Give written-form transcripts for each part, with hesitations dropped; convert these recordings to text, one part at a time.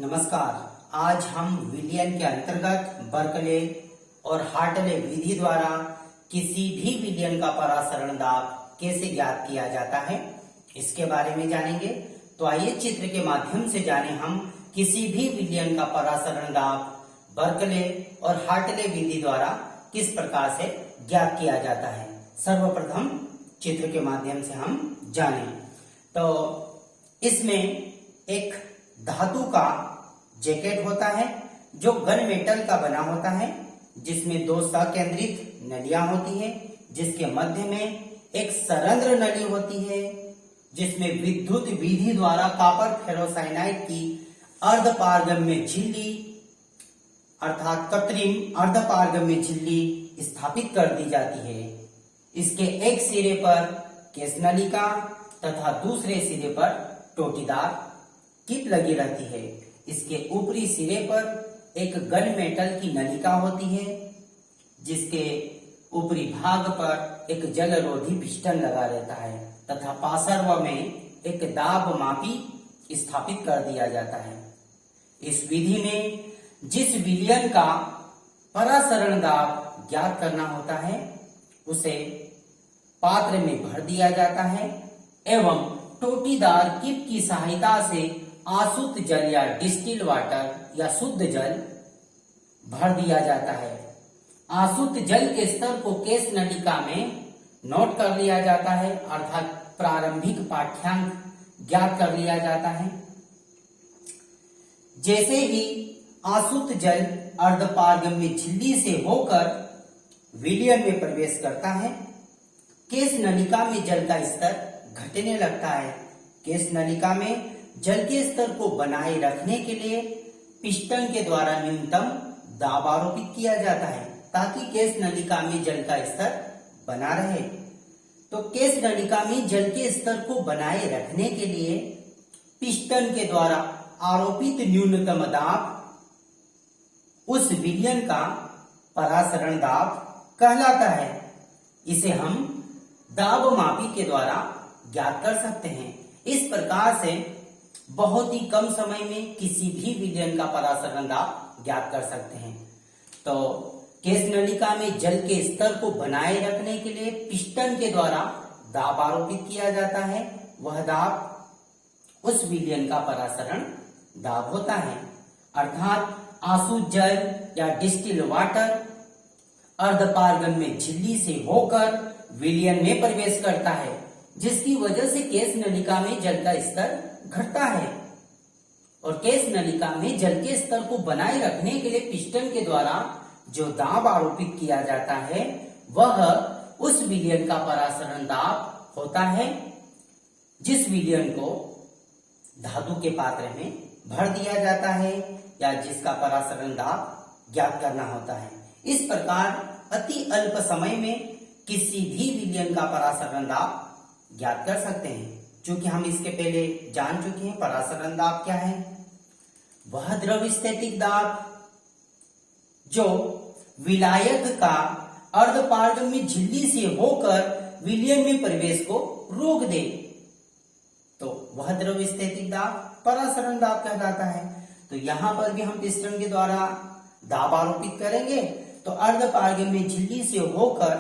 नमस्कार। आज हम विलियन के अंतर्गत बर्कले और हार्टले विधि द्वारा किसी भी विलियन का परासरण दाब कैसे ज्ञात किया जाता है इसके बारे में जानेंगे। तो आइए चित्र के माध्यम से जाने हम किसी भी विलियन का परासरण दाब बर्कले और हार्टले विधि द्वारा किस प्रकार से ज्ञात किया जाता है। सर्वप्रथम चित्र के माध्यम से हम जानें तो इसमें एक धातु का जैकेट होता है जो गन मेटल का बना होता है, जिसमें दो सकेंद्रित नलियां होती है, जिसके मध्य में एक सरंध्र नली होती है जिसमें विद्युत विधि द्वारा कॉपर फेरोसाइनाइड की अर्धपारगम्य झिल्ली अर्थात कृत्रिम अर्धपारगम्य झिल्ली स्थापित कर दी जाती है। इसके एक सिरे पर केस नलिका तथा दूसरे सिरे पर टोटीदार टिप लगी रहती है। इसके ऊपरी सिरे पर एक गन मेटल की नलिका होती है जिसके ऊपरी भाग पर एक जलरोधी पिस्टन लगा रहता है तथा पार्श्व में एक दाब मापी स्थापित कर दिया जाता है। इस विधि में जिस विलियन का परासरण दाब ज्ञात करना होता है उसे पात्र में भर दिया जाता है एवं टोटीदार टिप की सहायता से आसुत जल या डिस्टिल वाटर या शुद्ध जल भर दिया जाता है। आसुत जल के स्तर को केस नलिका में नोट कर लिया जाता है अर्थात प्रारंभिक पाठ्यांक ज्ञात कर लिया जाता है। जैसे ही आसुत जल अर्धपारगम्य झिल्ली से होकर विलियन में प्रवेश करता है, केस नलिका में जल का स्तर घटने लगता है। केस नलिका में जल के स्तर को बनाए रखने के लिए पिस्टन के द्वारा न्यूनतम दाब आरोपित किया जाता है ताकि केस नलिका में जल का स्तर बना रहे। तो केस नलिका में जल के स्तर को बनाए रखने के लिए पिस्टन के द्वारा आरोपित न्यूनतम दाब उस विलियन का परासरण दाब कहलाता है। इसे हम दाब मापी के द्वारा ज्ञात कर सकते हैं। इस प्रकार से बहुत ही कम समय में किसी भी विलियन का परासरण दाब ज्ञात कर सकते हैं। तो केस नलिका में जल के स्तर को बनाए रखने के लिए पिस्टन के द्वारा दाब आरोपित किया जाता है। वह दाब उस विलियन का परासरण दाब होता है अर्थात आसुत जल या डिस्टिल वाटर अर्धपारगम्य झिल्ली से होकर विलियन में प्रवेश करता है, जिसकी वजह से केस नलिका में जल का स्तर घटता है। और केस नलिका में जल के स्तर को बनाए रखने के लिए पिस्टन के द्वारा जो दाब आरोपित किया जाता है वह उस विलियन का परासरण दाब होता है, जिस विलियन को धातु के पात्र में भर दिया जाता है या जिसका परासरण दाब ज्ञात करना होता है। इस प्रकार अति अल्प समय में किसी भी विलियन का परासरण दाब ज्ञात कर सकते हैं। चूंकि हम इसके पहले जान चुके हैं परासरण दाब क्या है। वह द्रव स्थैतिक दाब जो विलायक का अर्धपारगम्य झिल्ली से होकर विलियन में प्रवेश को रोक दे, तो वह द्रव स्थैतिक दाब परासरण दाब कहलाता है। तो यहां पर भी हम पिस्टन के द्वारा दाब आरोपित करेंगे तो अर्धपारगम्य झिल्ली से होकर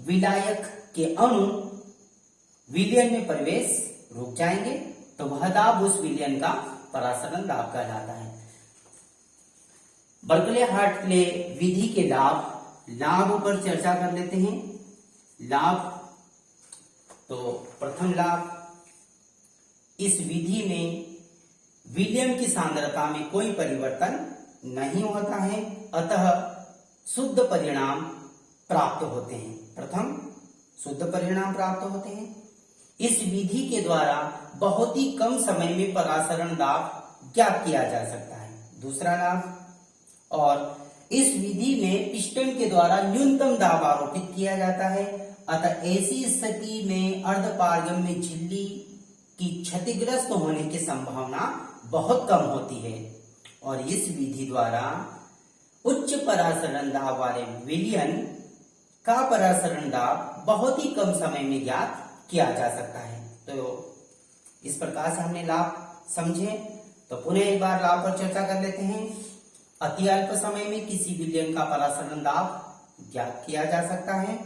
विलायक के अणु विलियन में प्रवेश रुक जाएंगे, तो वह दाब उस विलियन का परासरण दाब कहलाता है। बर्कले हार्टले विधि के लाभ पर चर्चा कर लेते हैं। लाभ, तो प्रथम लाभ, इस विधि में विलियन की सांद्रता में कोई परिवर्तन नहीं होता है, अतः शुद्ध परिणाम प्राप्त होते हैं। प्रथम शुद्ध परिणाम प्राप्त होते हैं। इस विधि के द्वारा बहुत ही कम समय में परासरण दाब ज्ञात किया जा सकता है। दूसरा लाभ, और इस विधि में पिस्टन के द्वारा न्यूनतम दाब आरोपित किया जाता है, अतः ऐसी स्थिति में अर्धपारगम्य झिल्ली की क्षतिग्रस्त होने की संभावना बहुत कम होती है और इस विधि द्वारा उच्च परासरण दाब वाले विलियन का परासरण दाब बहुत ही कम समय में ज्ञात किया जा सकता है। तो इस प्रकार से हमने लाभ समझे। तो पुनः एक बार लाभ पर चर्चा कर लेते हैं। अति अल्प समय में किसी विलयन का परासरण दाब ज्ञात किया जा सकता है।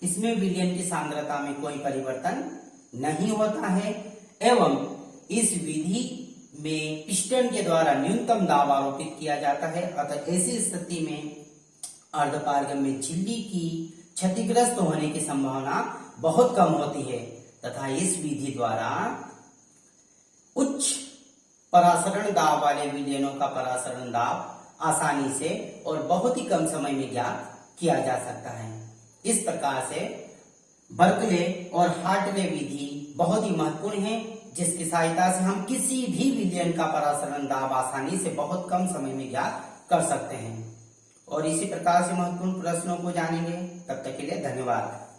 इसमें विलयन की सांद्रता में कोई परिवर्तन नहीं होता है एवं इस विधि में पिस्टन के द्वारा न्यूनतम दाब आरोपित किया जाता है। अतः ऐसी स्थिति में अर्धपारगम्य झिल्ली की क्षतिग्रस्त होने की संभावना बहुत कम होती है तथा इस विधि द्वारा उच्च परासरण दाब वाले विलयनों का परासरण दाब आसानी से और बहुत ही कम समय में ज्ञात किया जा सकता है। इस प्रकार से बर्कले और हार्टले विधि बहुत ही महत्वपूर्ण है, जिसकी सहायता से हम किसी भी विलयन का परासरण दाब आसानी से बहुत कम समय में ज्ञात कर सकते हैं। और इसी प्रकार से महत्वपूर्ण प्रश्नों को जानेंगे। तब तक के लिए धन्यवाद।